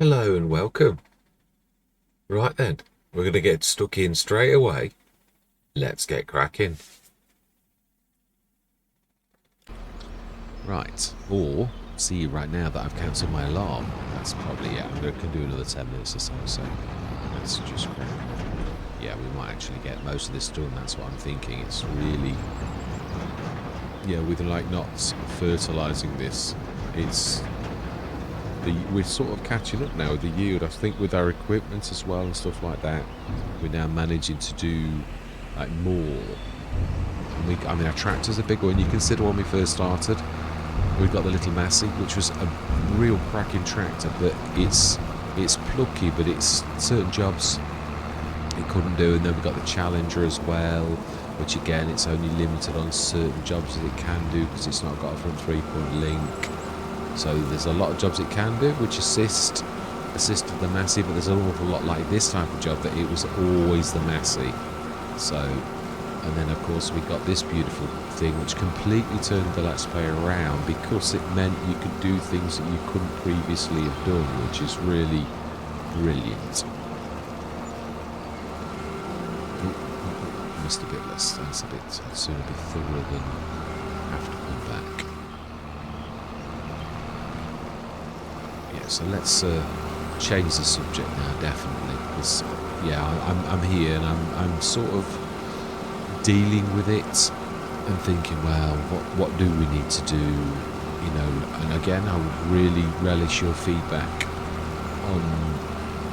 Hello and welcome. Right then, we're going to get stuck in straight away. Let's get cracking. Right, or see right now that I've cancelled my alarm. That's probably, yeah, I'm going to do another 10 minutes or so, so let's just crack on. Yeah, we might actually get most of this done, that's what I'm thinking. It's really, yeah, with like not fertilising this, we're sort of catching up now with the yield. I think with our equipment as well and stuff like that, we're now managing to do like more. And I mean, our tractor's a big one. You consider when we first started, we've got the little Massey, which was a real cracking tractor, but it's plucky, but it's certain jobs it couldn't do. And then we've got the Challenger as well, which again, it's only limited on certain jobs that it can do because it's not got a front 3-point link. So there's a lot of jobs it can do, which assist the Massey, but there's an awful lot like this type of job that it was always the Massey. So, and then of course we got this beautiful thing which completely turned the Let's Play around because it meant you could do things that you couldn't previously have done, which is really brilliant. Missed a bit less. That's a bit. I'd sooner be thorough than have to come back. Yeah, so let's change the subject now, definitely. Because yeah, I'm here and I'm sort of dealing with it and thinking, well, what do we need to do? You know, and again, I would really relish your feedback on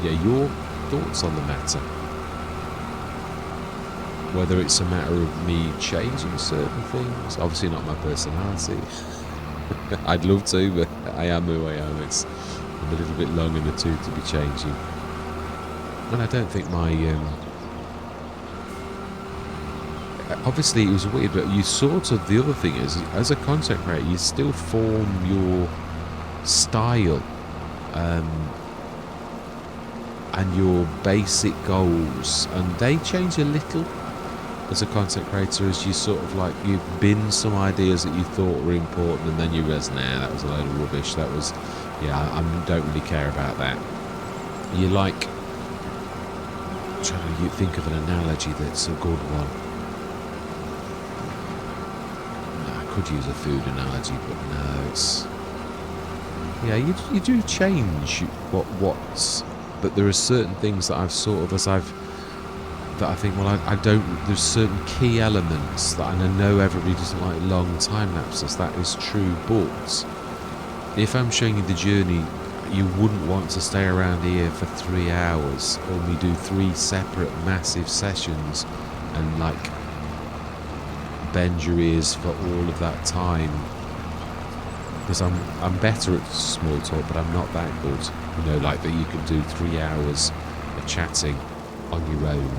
your thoughts on the matter. Whether it's a matter of me changing certain things, obviously not my personality. I'd love to, but I am who I am. I'm a little bit long in the tooth to be changing. And I don't think my... obviously it was weird, but you sort of... The other thing is, as a content creator, you still form your style and your basic goals. And they change a little as a content creator, as you sort of like, you bin some ideas that you thought were important and then you realize, nah, that was a load of rubbish. That was, yeah, I don't really care about that. You like, I'm trying to think of an analogy that's a good one. No, I could use a food analogy, but no, it's, yeah, you do change what's, but there are certain things that I've sort of, that I think, well, I don't, there's certain key elements that, and I know everybody doesn't like long time lapses, that is true, but if I'm showing you the journey, you wouldn't want to stay around here for 3 hours, or me do 3 separate massive sessions and like bend your ears for all of that time, because I'm better at small talk, but I'm not that good, you know, like that you can do 3 hours of chatting on your own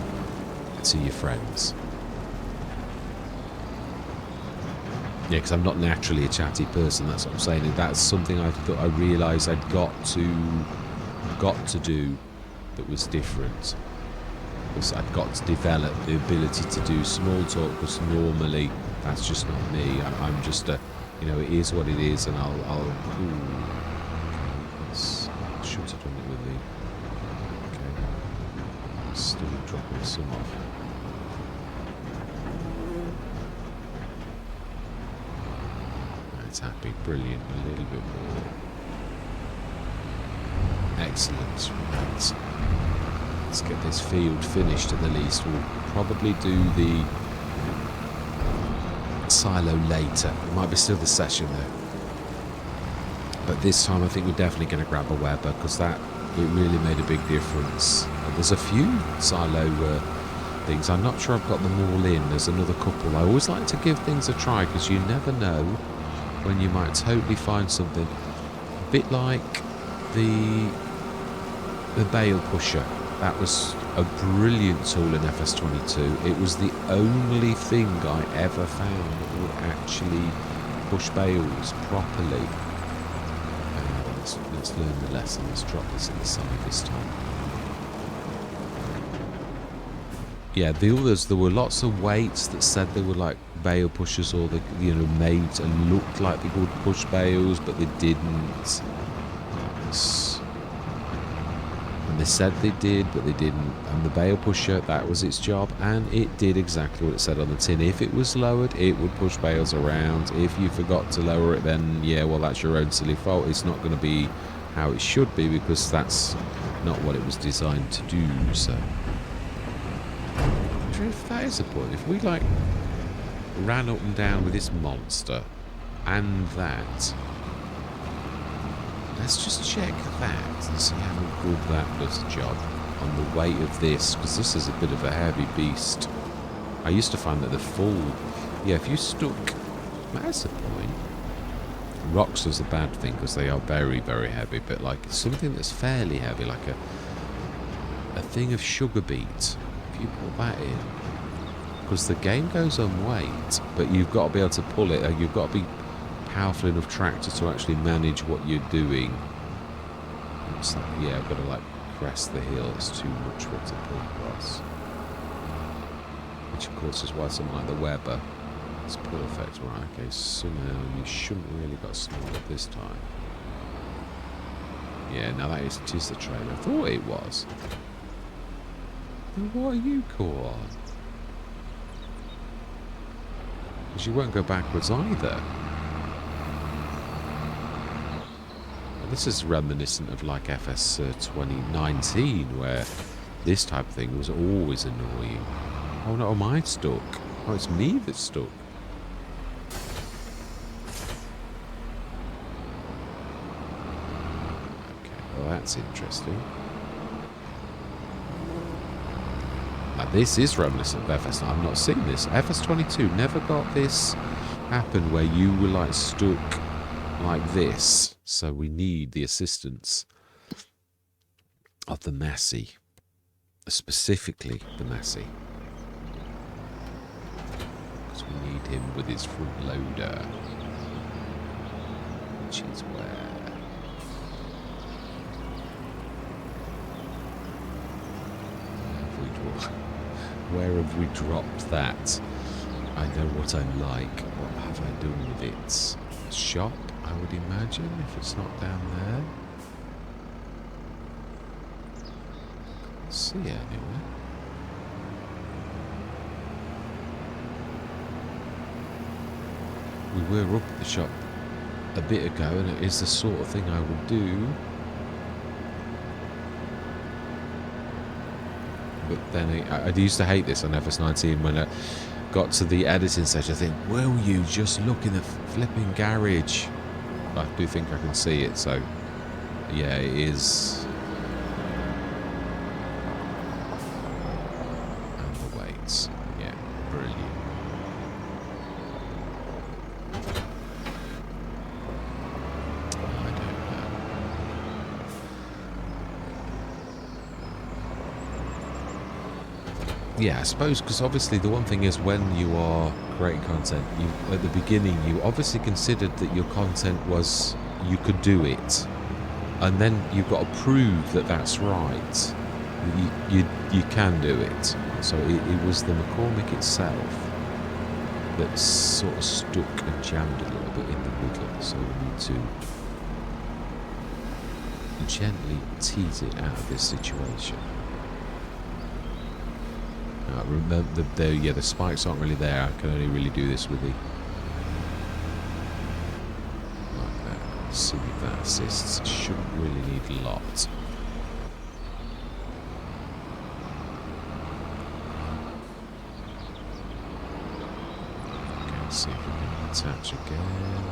to your friends. Yeah, because I'm not naturally a chatty person, that's what I'm saying, and that's something I thought I realised I'd got to do that was different. Because I'd got to develop the ability to do small talk, because normally that's just not me. I'm just a, you know, it is what it is, and I'll ooh, okay, I should have done it with the, okay, still dropping some off. It's happy, brilliant, a little bit more. Excellent. Right. Let's get this field finished at the least. We'll probably do the silo later. It might be still the session though. But this time I think we're definitely going to grab a Weber, because it really made a big difference. And there's a few silo things. I'm not sure I've got them all in. There's another couple. I always like to give things a try, because you never know when you might totally find something. A bit like the bale pusher. That was a brilliant tool in FS25. It was the only thing I ever found that would actually push bales properly. Let's learn the lesson. Let's drop this in the side this time. Yeah, the others, there were lots of weights that said they were like bale pushers, or they, you know, made and looked like they could push bales, but they didn't. And they said they did, but they didn't. And the bale pusher, that was its job, and it did exactly what it said on the tin. If it was lowered, it would push bales around. If you forgot to lower it, then yeah, well, that's your own silly fault. It's not going to be how it should be, because that's not what it was designed to do. So I wonder if that is the point. If we like ran up and down with this monster and that, let's just check that and see how good that does the job on the weight of this, because this is a bit of a heavy beast. I used to find that the full, yeah, if you stuck, that's the point. Rocks is a bad thing because they are very, very heavy, but like something that's fairly heavy, like a thing of sugar beet, if you put that in, because the game goes on weight, but you've got to be able to pull it, you've got to be powerful enough tractor to actually manage what you're doing. It's like, yeah, I've got to like crest the hill, it's too much for it to pull across. Which of course is why something like the Weber is perfect. Right, okay, somehow you shouldn't really got smaller this time. Yeah, now that is, it is the trailer. I thought it was. Then what are you caught on? Because you won't go backwards either. This is reminiscent of like FS2019, where this type of thing was always annoying. Oh no, am I stuck? Oh, it's me that's stuck. Okay, well that's interesting. Now this is reminiscent of FS. I've not seen this. FS22 never got this happen where you were like stuck like this. So we need the assistance of the Massey, specifically the Massey, because we need him with his front loader, which is where have we dropped that? I know what I'm like. What have I done with it? Shop, I would imagine, if it's not down there. Can't see it anywhere. We were up at the shop a bit ago, and it is the sort of thing I would do. But then I used to hate this on FS19 when I got to the editing session. I think, will you just look in the flipping garage? I do think I can see it, so yeah, it is. And the weights, yeah, brilliant. I don't know. Yeah, I suppose, because obviously the one thing is when you are creating content, you at the beginning you obviously considered that your content was, you could do it, and then you've got to prove that that's right. You can do it. So it was the McCormick itself that sort of stuck and jammed a little bit in the middle. So we need to gently tease it out of this situation. Remember, the spikes aren't really there. I can only really do this with the like that. See if that assists. Shouldn't really need a lot. Okay, see if we can attach again.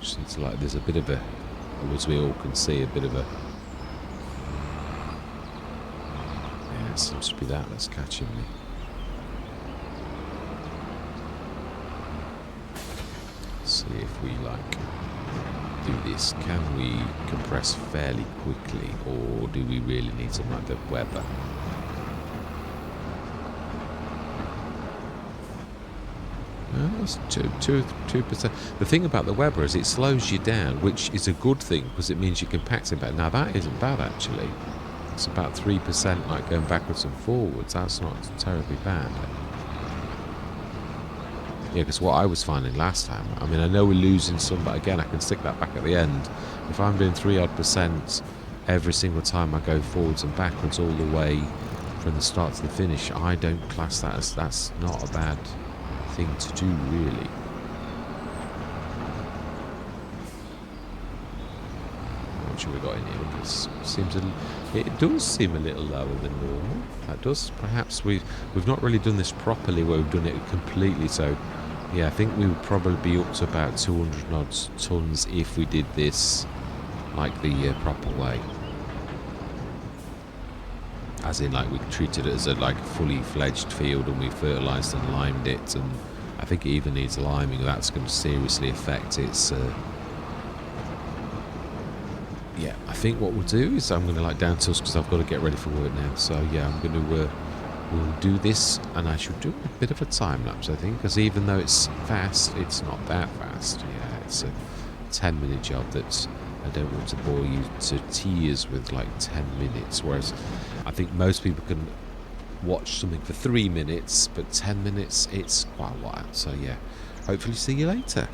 Just need to, like, there's a bit of a, as we all can see, a bit of a. It seems to be that that's catching me. See if we like do this. Can we compress fairly quickly, or do we really need something like the Weber? No, that's 2%. The thing about the Weber is it slows you down, which is a good thing because it means you can pack it better. Now that isn't bad actually. It's about 3%, like going backwards and forwards. That's not terribly bad. Yeah, because what I was finding last time, I mean, I know we're losing some, but again, I can stick that back at the end. If I'm doing 3% every single time I go forwards and backwards all the way from the start to the finish, I don't class that as, that's not a bad thing to do, really. How much have we got in here? It does seem a little lower than normal. That does. Perhaps we've not really done this properly where we've done it completely. So, yeah, I think we would probably be up to about 200 odd tons if we did this like the proper way. As in, like, we treated it as a like fully fledged field and we fertilised and limed it, and I think it even needs liming. That's going to seriously affect its. Yeah, I think what we'll do is I'm going to like down tools because I've got to get ready for work now. So yeah, I'm going to we'll do this, and I should do a bit of a time lapse, I think, because even though it's fast, it's not that fast. Yeah, it's a 10-minute job that I don't want to bore you to tears with like 10 minutes. Whereas I think most people can watch something for 3 minutes, but 10 minutes, it's quite a while. So yeah, hopefully see you later.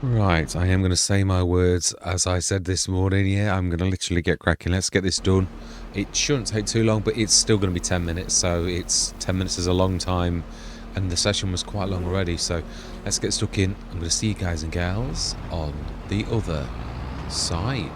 Right, I am going to say my words as I said this morning. Yeah, I'm going to literally get cracking. Let's get this done. It shouldn't take too long, but it's still going to be 10 minutes. So it's 10 minutes is a long time, and the session was quite long already. So let's get stuck in. I'm going to see you guys and gals on the other side.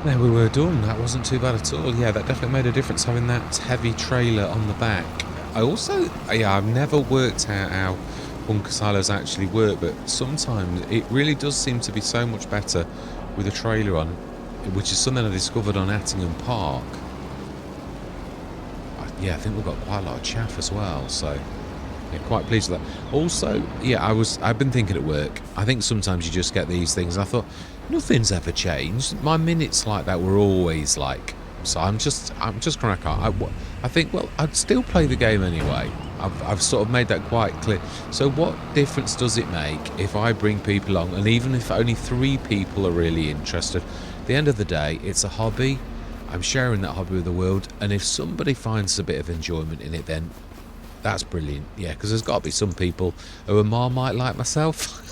There we were done. That wasn't too bad at all. Yeah, that definitely made a difference having that heavy trailer on the back. I also, yeah, I've never worked out how bunker silos actually work, but sometimes it really does seem to be so much better with a trailer on, which is something I discovered on Attingham Park. Yeah, I think we've got quite a lot of chaff as well, so yeah, quite pleased with that. Also, yeah, I've been thinking at work, I think sometimes you just get these things, and I thought, nothing's ever changed. My minutes like that were always like, so I'm just crack on. I think, well, I'd still play the game anyway. I've sort of made that quite clear. So what difference does it make if I bring people along, and even if only 3 people are really interested, at the end of the day, it's a hobby. I'm sharing that hobby with the world, and if somebody finds a bit of enjoyment in it, then that's brilliant. Yeah, because there's got to be some people who are Marmite like myself.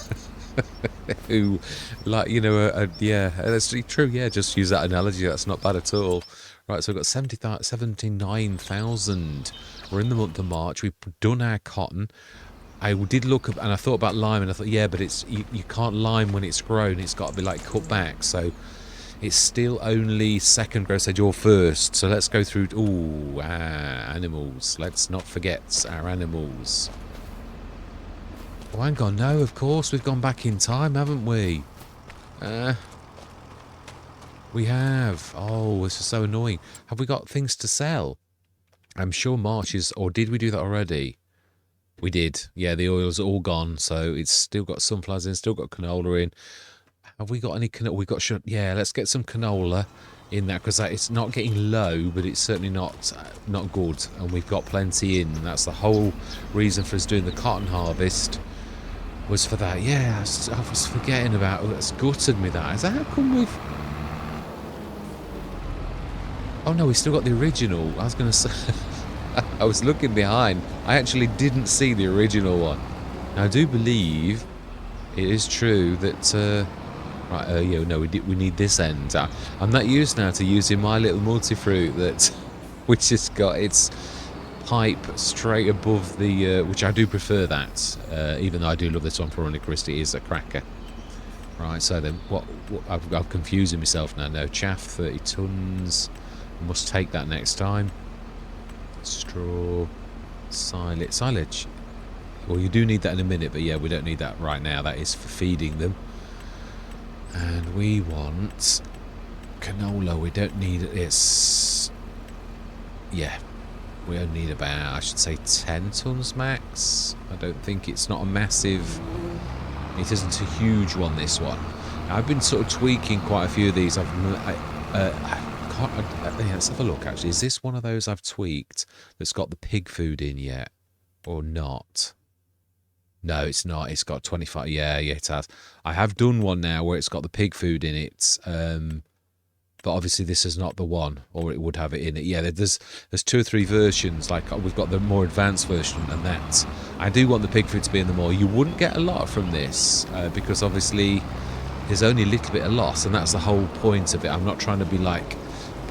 Who, like, you know, yeah, that's true. Yeah, just use that analogy. That's not bad at all. Right, so we've got 79,000. We're in the month of March. We've done our cotton. I did look up, and I thought about lime, and I thought, yeah, but it's you can't lime when it's grown. It's got to be like cut back. So it's still only second growth stage or first. So let's go through. Ooh, animals. Let's not forget our animals. Oh, hang on. No, of course. We've gone back in time, haven't we? We have. Oh, this is so annoying. Have we got things to sell? I'm sure March is... Or did we do that already? We did. Yeah, the oil's all gone. So it's still got sunflowers in, still got canola in. Have we got any canola? We got... Yeah, let's get some canola in that because it's not getting low, but it's certainly not good. And we've got plenty in. And that's the whole reason for us doing the cotton harvest was for that. Yeah, I was forgetting about it. That's gutted me, that. Is that how come we've... Oh, no, we still got the original. I was going to say... I was looking behind. I actually didn't see the original one. Now, I do believe it is true that... right, yeah, no, we need this end. I'm not used now to using my little multi-fruit that... which has got its pipe straight above the... which I do prefer that. Even though I do love this one for Running Christie. It is a cracker. Right, so then, what I'm confusing myself now. No, chaff, 30 tonnes... Must take that next time. Straw, silage. Well, you do need that in a minute, but yeah, we don't need that right now. That is for feeding them. And we want canola. We don't need it. It's... Yeah, we only need about, I should say, 10 tonnes max. I don't think it's not a massive... It isn't a huge one, this one. I've been sort of tweaking quite a few of these. Let's have a look, actually. Is this one of those I've tweaked that's got the pig food in yet? Or not? No, it's not. It's got 25. Yeah, it has. I have done one now where it's got the pig food in it. But obviously this is not the one, or it would have it in it. Yeah, there's 2 or 3 versions. Like, we've got the more advanced version, and that. I do want the pig food to be in the more. You wouldn't get a lot from this, because obviously there's only a little bit of loss, and that's the whole point of it. I'm not trying to be like...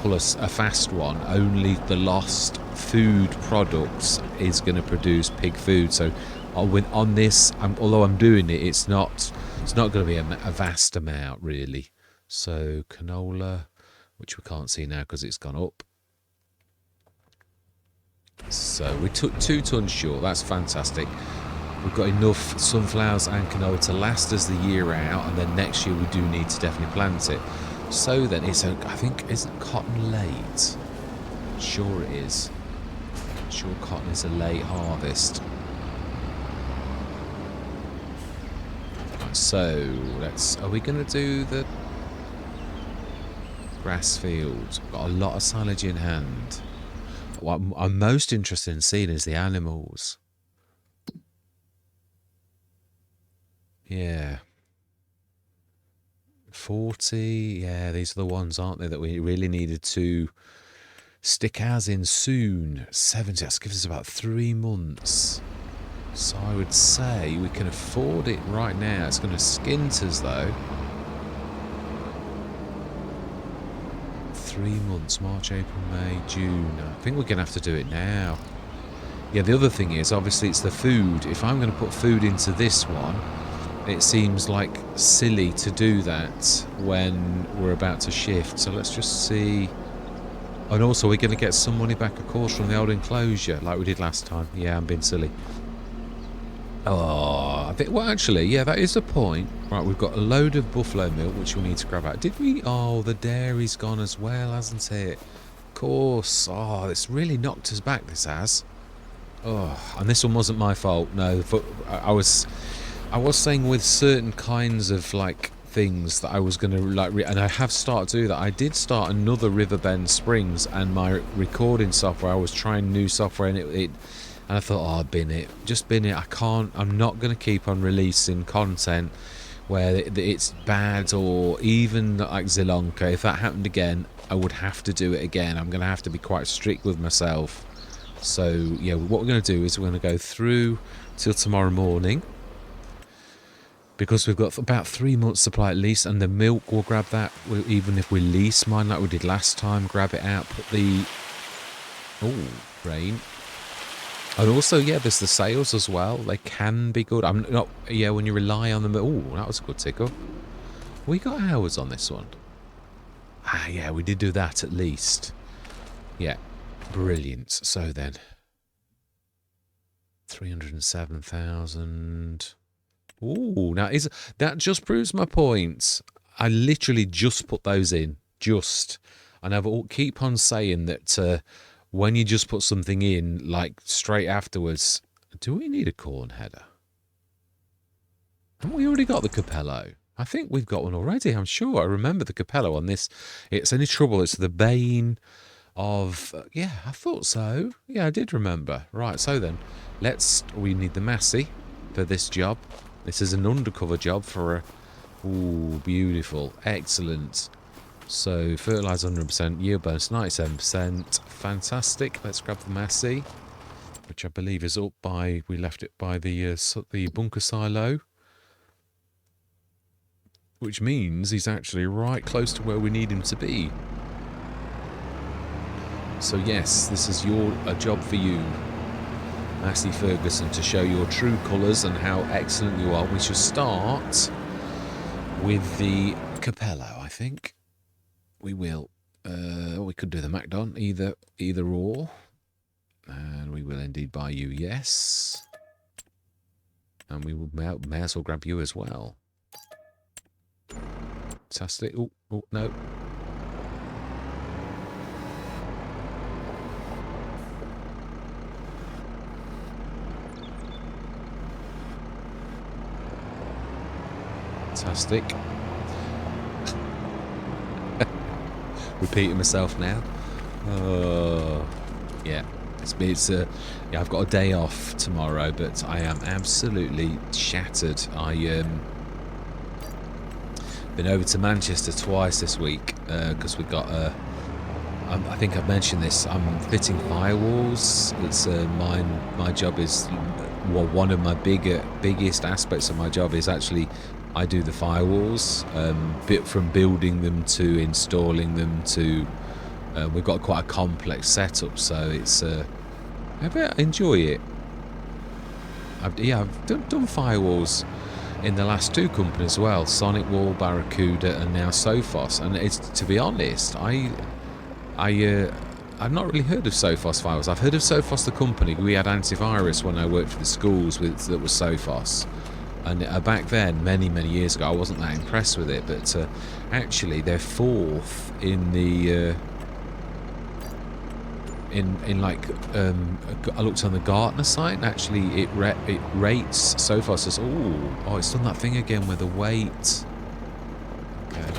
a fast one. Only the lost food products is going to produce pig food. So on this, although I'm doing it, it's not going to be a vast amount really. So canola, which we can't see now because it's gone up. So we took 2 tonnes short. That's fantastic. We've got enough sunflowers and canola to last us the year out, and then next year we do need to definitely plant it. So then, I think, isn't cotton late? Sure it is. Sure cotton is a late harvest. Right, so, are we going to do the grass fields? We've got a lot of silage in hand. What I'm most interested in seeing is the animals. Yeah. 40, yeah, these are the ones, aren't they, that we really needed to stick ours in soon. 70, that gives us about 3 months. So I would say we can afford it right now. It's going to skint us, though. 3 months, March, April, May, June. I think we're going to have to do it now. Yeah, the other thing is, obviously, it's the food. If I'm going to put food into this one, it seems like silly to do that when we're about to shift. So let's just see. And also, we're going to get some money back, of course, from the old enclosure, like we did last time. Yeah, I'm being silly. Oh, I think, well, actually, yeah, that is a point. Right, we've got a load of buffalo milk, which we need to grab out. Did we? Oh, the dairy's gone as well, hasn't it? Of course. Oh, it's really knocked us back, this has. Oh, and this one wasn't my fault. No, but I was saying with certain kinds of like things that I was going to like, and I have started to do that. I did start another Riverbend Springs, and my recording software, I was trying new software, and and I thought, oh, bin it. I'm not going to keep on releasing content where it's bad, or even like Zilonka. If that happened again, I would have to do it again. I'm going to have to be quite strict with myself. So, yeah, what we're going to do is we're going to go through till tomorrow morning, because we've got about 3 months supply at least, and the milk, we'll grab that. Even if we lease mine like we did last time, grab it out, put the... Oh, rain. And also, yeah, there's the sales as well. They can be good. I'm not... Yeah, when you rely on them... Oh, that was a good tickle. We got hours on this one. Ah, yeah, we did do that at least. Yeah, brilliant. So then... 307,000... Ooh, now that just proves my point. I literally just put those in. Just. And I keep on saying that when you just put something in, like straight afterwards, do we need a corn header? Haven't we already got the Capello? I think we've got one already, I'm sure. I remember the Capello on this. It's any trouble. It's the bane of... yeah, I thought so. Yeah, I did remember. Right, so then, we need the Massey for this job. This is an undercover job for a... ooh, beautiful. Excellent. So, fertiliser 100%, yield bonus 97%. Fantastic. Let's grab the Massey, which I believe is up by... we left it by the bunker silo, which means he's actually right close to where we need him to be. So yes, this is a job for you, Massey Ferguson, to show your true colours and how excellent you are. We should start with the Capello, I think. We will. We could do the Macdon, either or. And we will indeed buy you, yes. And we will may as well grab you as well. Fantastic. Oh, no. Fantastic. Repeating myself now. Yeah. Yeah, I've got a day off tomorrow, but I am absolutely shattered. Been over to Manchester twice this week because we've got I think I've mentioned this. I'm fitting firewalls. It's my job is, well, one of my biggest aspects of my job is actually I do the firewalls, from building them to installing them to we've got quite a complex setup, so it's I enjoy it. I've done firewalls in the last two companies as well, Sonic Wall, Barracuda, and now Sophos. And it's, to be honest, I've not really heard of Sophos firewalls. I've heard of Sophos the company. We had antivirus when I worked for the schools that was Sophos. And back then, many years ago, I wasn't that impressed with it. But actually, they're fourth in the I looked on the Gartner site, and actually it rates Sophos as oh, it's done that thing again with the weight. Okay.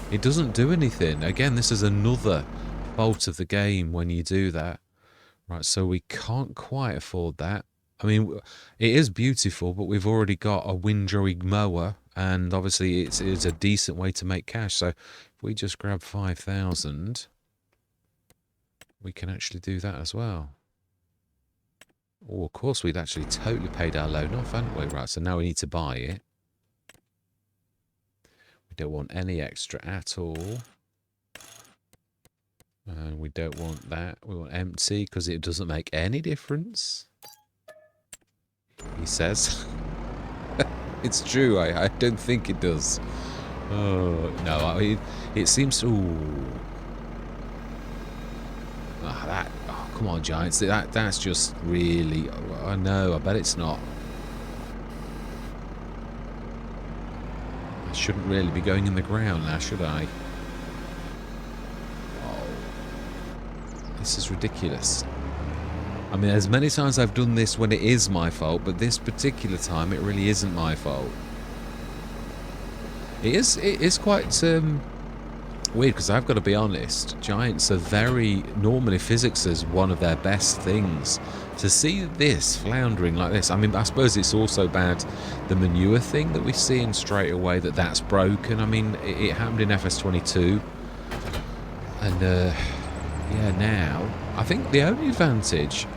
It doesn't do anything. Again, this is another fault of the game when you do that. Right, so we can't quite afford that. I mean, it is beautiful, but we've already got a windrow mower, and obviously it's a decent way to make cash. So if we just grab 5,000, we can actually do that as well. Oh, of course, we'd actually totally paid our loan off, hadn't we? Right, so now we need to buy it. We don't want any extra at all. And we don't want that. We want empty because it doesn't make any difference, he says. It's true. I don't think it does. Oh, no. I mean, it seems to... ooh. Oh, come on, Giants. That's just really... I know. I bet it's not. I shouldn't really be going in the ground now, should I? This is ridiculous. I mean, as many times I've done this when it is my fault, but this particular time it really isn't my fault. It is quite weird, because I've got to be honest, Giants are very... normally physics is one of their best things. To see this floundering like this, I mean, I suppose it's also bad, the manure thing that we see in straight away, that's broken. I mean, it happened in FS25. And, yeah, now, I think the only advantage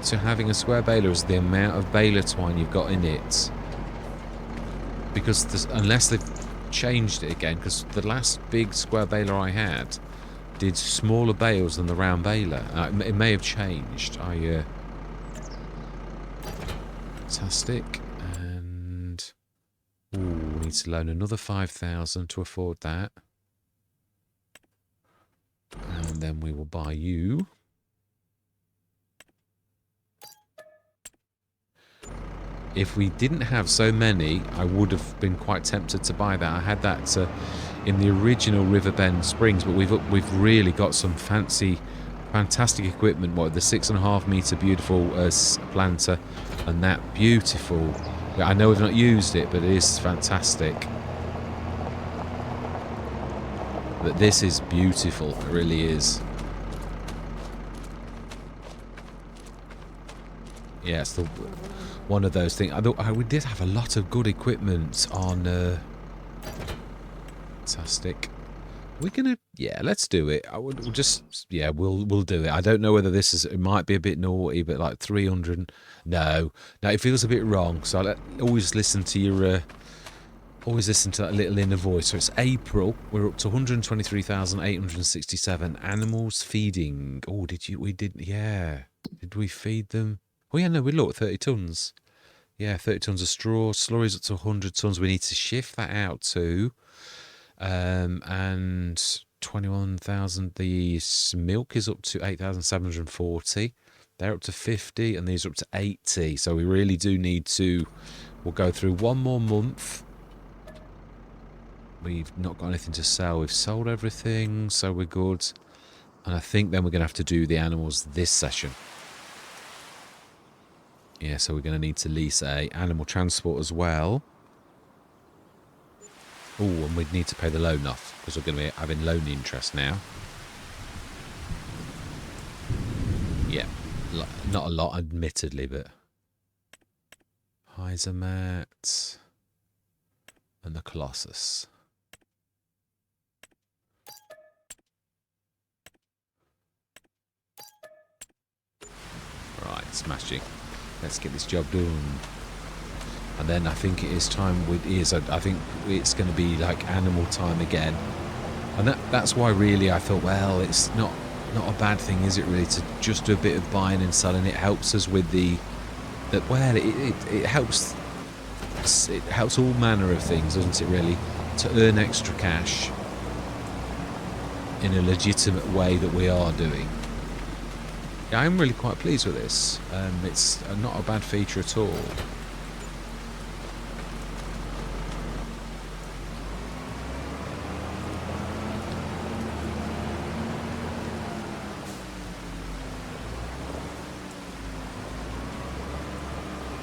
to having a square baler is the amount of baler twine you've got in it. Because unless they've changed it again, because the last big square baler I had did smaller bales than the round baler. It may have changed. Fantastic. And ooh, we need to loan another 5,000 to afford that. And then we will buy you. if we didn't have so many, I would have been quite tempted to buy that. I had that in the original Riverbend Springs, but we've really got some fantastic equipment. What, the 6.5 meter beautiful planter, and that beautiful. I know we've not used it, but it is fantastic. But this is beautiful. It really is. Yeah, it's one of those things. We did have a lot of good equipment on. Fantastic. We're gonna, yeah, let's do it. We'll just, yeah, we'll do it. I don't know whether it might be a bit naughty, but like 300. No, it feels a bit wrong. So always listen to that little inner voice. So it's April. We're up to 123,867 animals feeding. Oh, yeah. Did we feed them? Oh yeah, no, we looked 30 tons. Yeah, 30 tons of straw. Slurry's up to 100 tons. We need to shift that out to. And 21,000. The milk is up to 8,740. They're up to 50, and these are up to 80. So we really do need to. We'll go through one more month. We've not got anything to sell. We've sold everything, so we're good. And I think then we're going to have to do the animals this session. Yeah, so we're going to need to lease a animal transport as well. Oh, and we'd need to pay the loan off, because we're going to be having loan interest now. Yeah, not a lot, admittedly, but... Heisermat and the Colossus. Right, smashing. Let's get this job done. And then I think it is time I think it's going to be like animal time again. And that's why really I thought, well, it's not a bad thing, is it really, to just do a bit of buying and selling. It helps us with it helps all manner of things, doesn't it, really, to earn extra cash in a legitimate way that we are doing. Yeah, I'm really quite pleased with this. It's not a bad feature at all.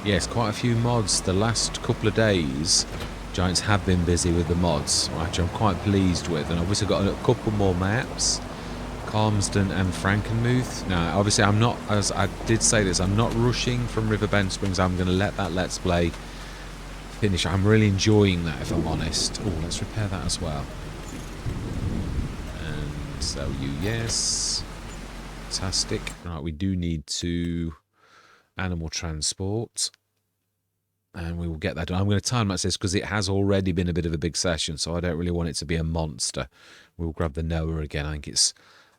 Yes, quite a few mods. The last couple of days, Giants have been busy with the mods, which I'm quite pleased with. And obviously got a couple more maps, Calmsden and Frankenmuth. Now, obviously I'm not, as I did say this, I'm not rushing from Riverbend Springs. I'm going to let that Let's Play finish. I'm really enjoying that, if I'm honest. Oh, let's repair that as well. And so yes. Fantastic. Right, we do need to... animal transport, and we will get that done. I'm going to time lapse this because it has already been a bit of a big session, so I don't really want it to be a monster. We'll grab the Noah again. I think it's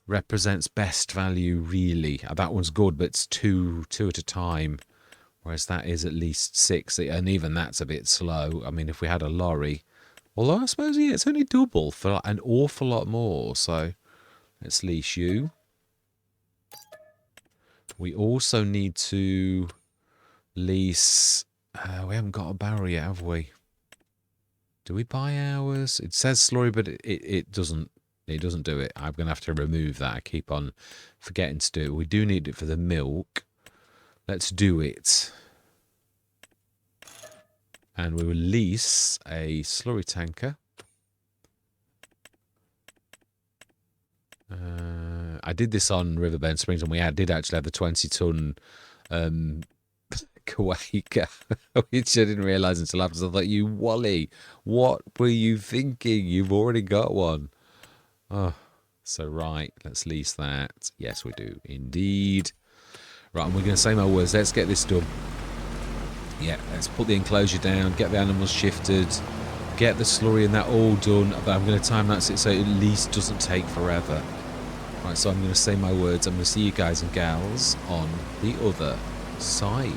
represents best value, really. That one's good, but it's two at a time, whereas that is at least 6, and even that's a bit slow. I mean, if we had a lorry, although I suppose, yeah, it's only double for an awful lot more, so let's lease you. We also need to lease... we haven't got a barrel yet, have we? Do we buy ours? It says slurry, but it doesn't do it. I'm going to have to remove that. I keep on forgetting to do it. We do need it for the milk. Let's do it. And we will lease a slurry tanker. I did this on Riverbend Springs, and we did actually have the 20-ton Quaker, which I didn't realise until after. I thought, you Wally, what were you thinking? You've already got one. Oh, so right, let's lease that. Yes, we do indeed. Right, and we're going to say my words. Let's get this done. Yeah, let's put the enclosure down, get the animals shifted, get the slurry and that all done. But I'm going to time lapse it so it at least doesn't take forever. Right, so I'm going to say my words. I'm going to see you guys and gals on the other side.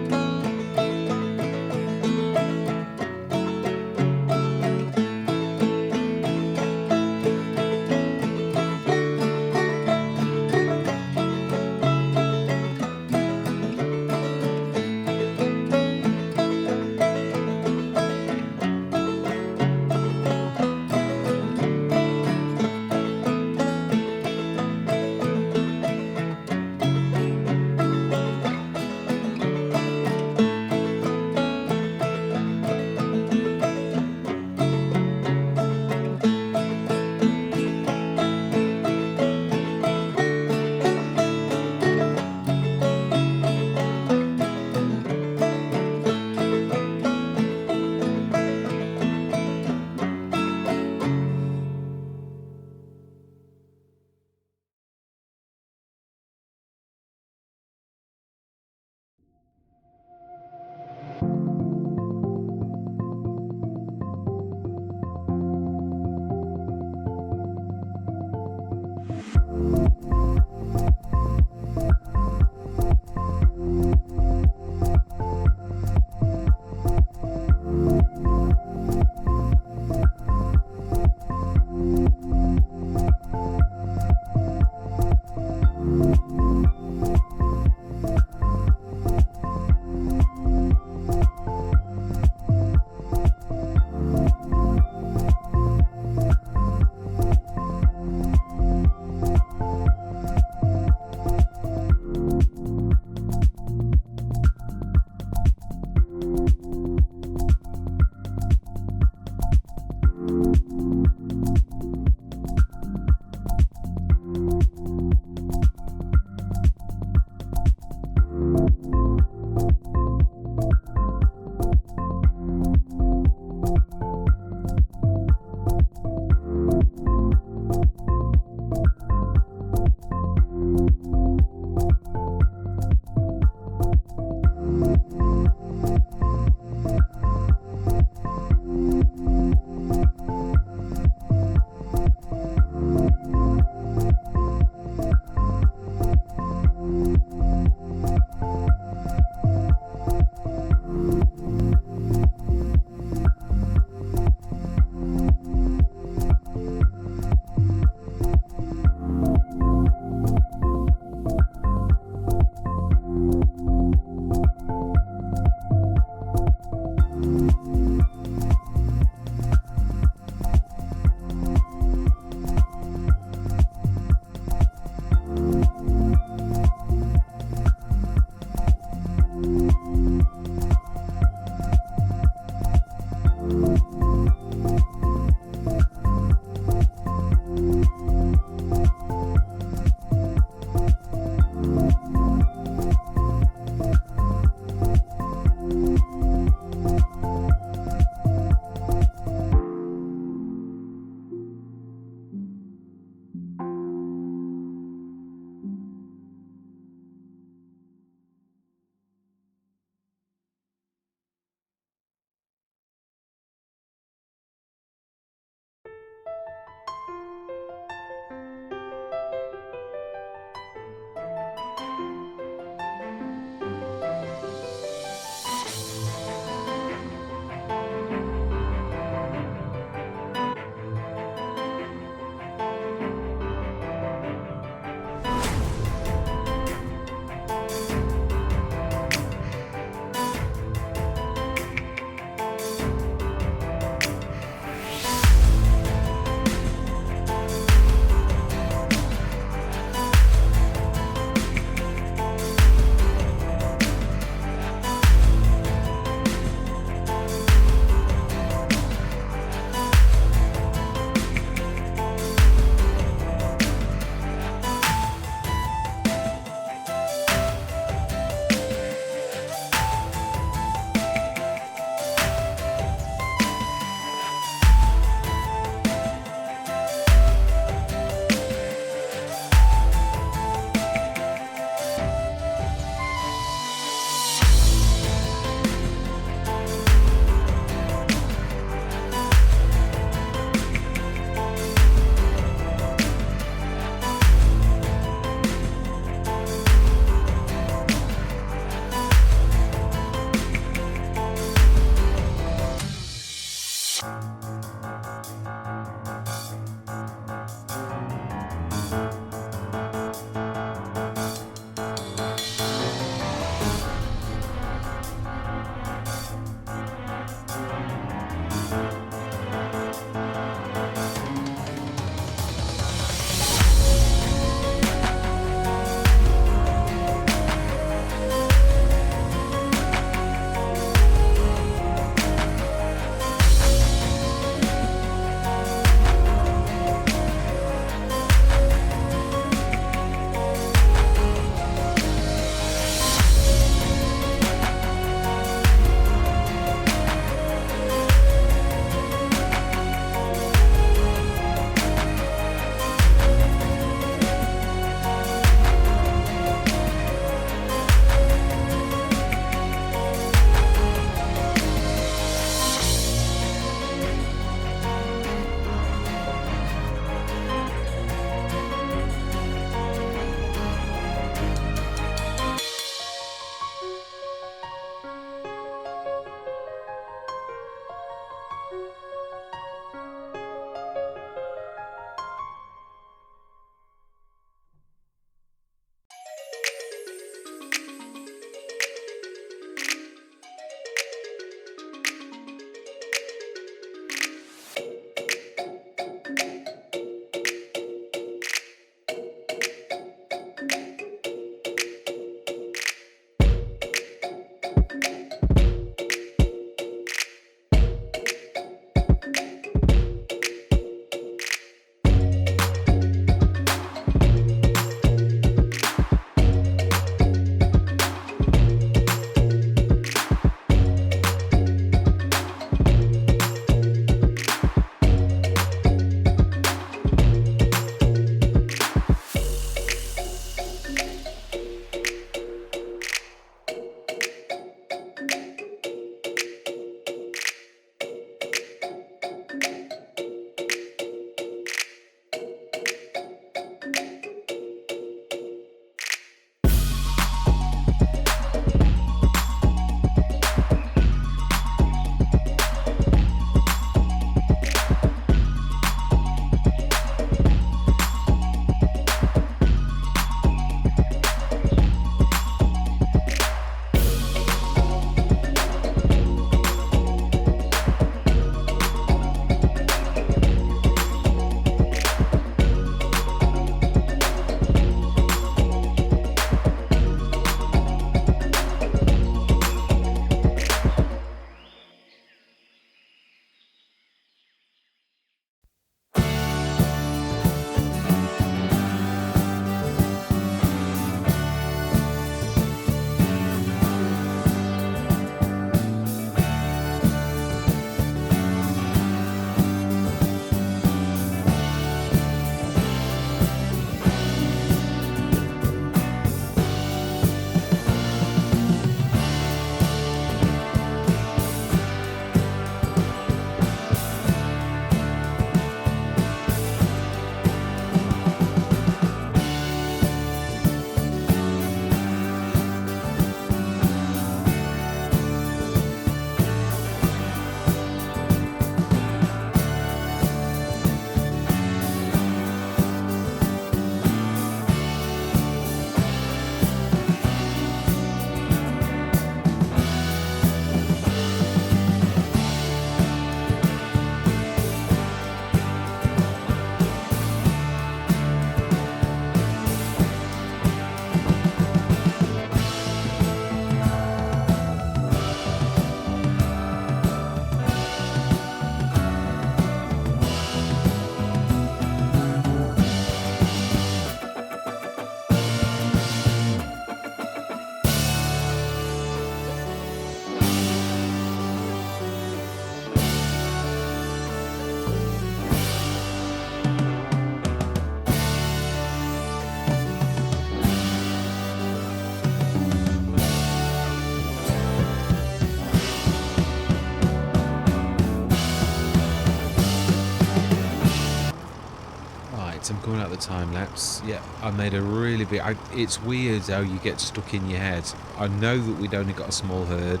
Right, I'm coming out the time lapse. Yeah, I made a really big... it's weird how you get stuck in your head. I know that we'd only got a small herd,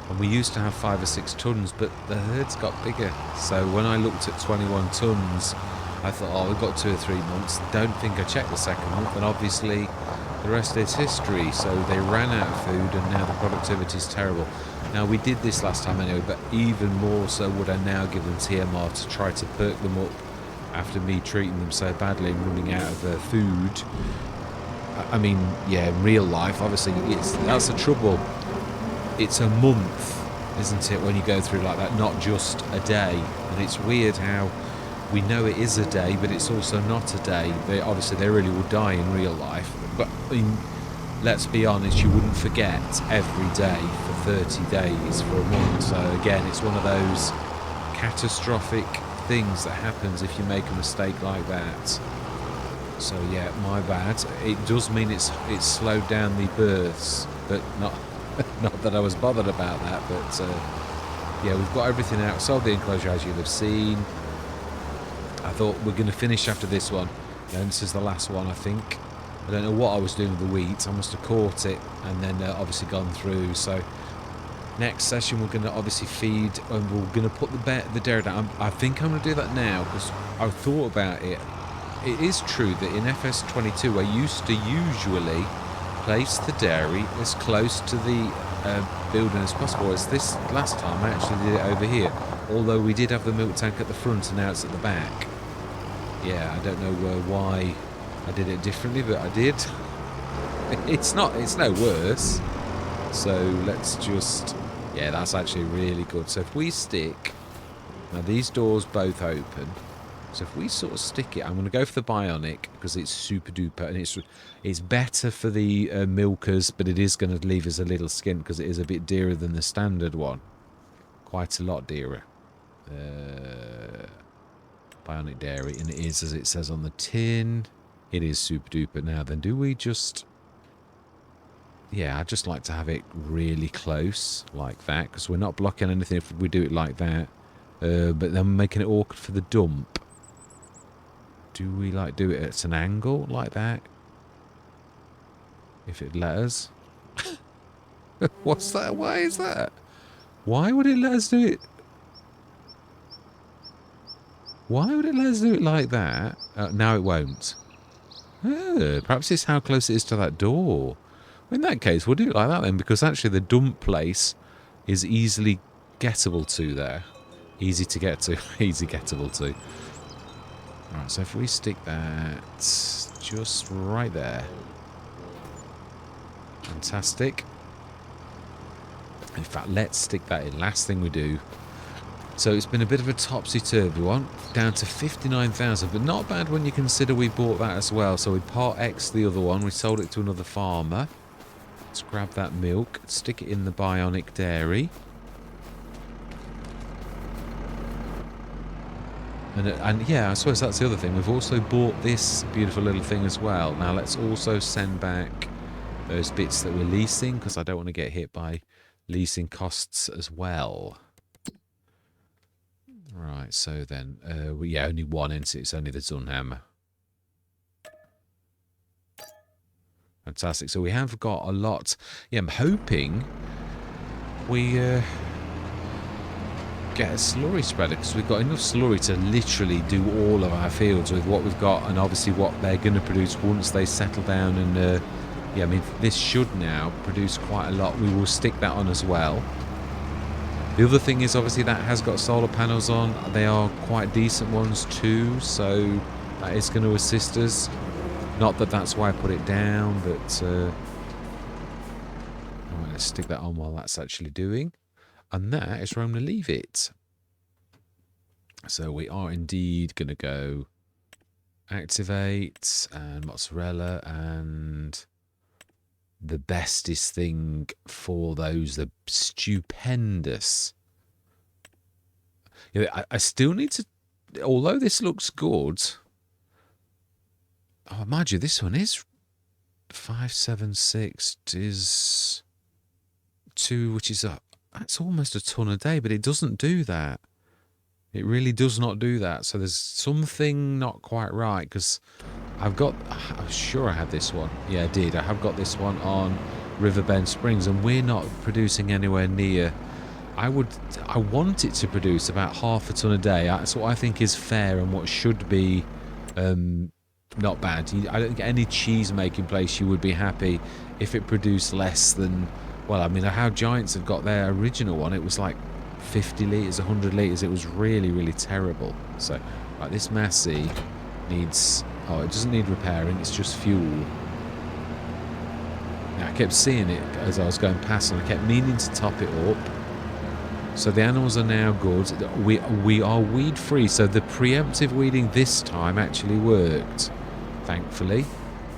And we used to have 5 or 6 tons, but the herds got bigger. So when I looked at 21 tons, I thought, oh, we've got 2 or 3 months. Don't think I checked the second month, and obviously the rest is history. So they ran out of food, and now the productivity is terrible. Now, we did this last time anyway, but even more so would I now give them TMR to try to perk them up after me treating them so badly and running out of food. I mean, yeah, in real life, obviously, that's the trouble. It's a month, isn't it, when you go through like that, not just a day. And it's weird how we know it is a day, but it's also not a day. Obviously, they really will die in real life. But, I mean, let's be honest, you wouldn't forget every day for 30 days for a month. So, again, it's one of those catastrophic things that happens if you make a mistake like that. So, yeah, my bad. It does mean it's slowed down the births, but not that I was bothered about that. But, yeah, we've got everything out. Sold the enclosure, as you'll have seen. I thought we're going to finish after this one. And this is the last one, I think. I don't know what I was doing with the wheat. I must have caught it and then obviously gone through. So next session we're going to obviously feed, and we're going to put the dairy down. I think I'm going to do that now because I've thought about it. It is true that in FS25 I used to usually place the dairy as close to the building as possible. It's this last time I actually did it over here. Although we did have the milk tank at the front and now it's at the back. Yeah, I don't know why I did it differently, but I did. It's no worse. So let's just, yeah, that's actually really good. So if we stick, now these doors both open. So if we sort of stick it, I'm going to go for the bionic because it's super duper and it's better for the milkers, but it is going to leave us a little skin because it is a bit dearer than the standard one. Quite a lot dearer. Bionic dairy, and it is as it says on the tin. It is super duper. Now then, do we just, yeah, I'd just like to have it really close like that because we're not blocking anything if we do it like that, but then making it awkward for the dump. Do we like do it at an angle like that if it let us? What's that? Why is that? Why would it let us do it? Why would it let us do it like that? Now it won't. Oh, perhaps it's how close it is to that door. In that case, we'll do it like that then, because actually the dump place is easily gettable to there. Easy to get to. Easy gettable to. Alright, so if we stick that just right there. Fantastic. In fact, let's stick that in. Last thing we do. So it's been a bit of a topsy-turvy one, down to 59,000, but not bad when you consider we bought that as well. So we part X the other one, we sold it to another farmer. Let's grab that milk, stick it in the bionic dairy. And yeah, I suppose that's the other thing. We've also bought this beautiful little thing as well. Now let's also send back those bits that we're leasing, because I don't want to get hit by leasing costs as well. Right, so then, yeah, only one entity. It's only the Zunhammer. Fantastic. So we have got a lot. Yeah, I'm hoping we get a slurry spreader, because we've got enough slurry to literally do all of our fields with what we've got, and obviously what they're going to produce once they settle down. And yeah, I mean, this should now produce quite a lot. We will stick that on as well. The other thing is, obviously, that has got solar panels on. They are quite decent ones too, so that is going to assist us. Not that that's why I put it down, but right, let's stick that on while that's actually doing. And that is where I'm going to leave it. So we are indeed going to go activate and mozzarella, and the bestest thing for those, the stupendous. You know, I still need to, although this looks good. Oh, mind you, this one is 576 is 2, which is that's almost a ton a day, but it doesn't do that. It really does not do that. So there's something not quite right, because I'm sure I had this one. Yeah, I did. I have got this one on Riverbend Springs, and we're not producing anywhere near I want it to produce about half a ton a day. That's what I think is fair and what should be not bad. I don't think any cheese making place you would be happy if it produced less than, well, I mean, how Giants have got their original one, it was like 50 litres, 100 litres. It was really, really terrible. So, right, this Massey needs, oh, it doesn't need repairing, it's just fuel. Now, I kept seeing it as I was going past and I kept meaning to top it up. So the animals are now good. We are weed free, so the preemptive weeding this time actually worked, thankfully.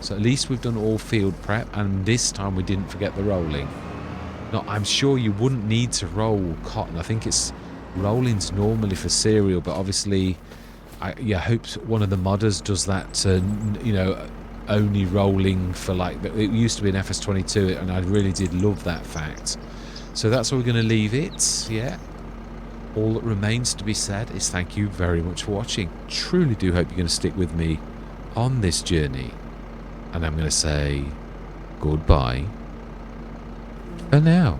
So at least we've done all field prep, and this time we didn't forget the rolling. Now, I'm sure you wouldn't need to roll cotton. I think it's rolling's normally for cereal, but obviously I hope one of the modders does that, you know, only rolling for, like, it used to be an FS25, and I really did love that fact. So that's where we're going to leave it, yeah. All that remains to be said is thank you very much for watching. Truly do hope you're going to stick with me on this journey. And I'm going to say goodbye for now.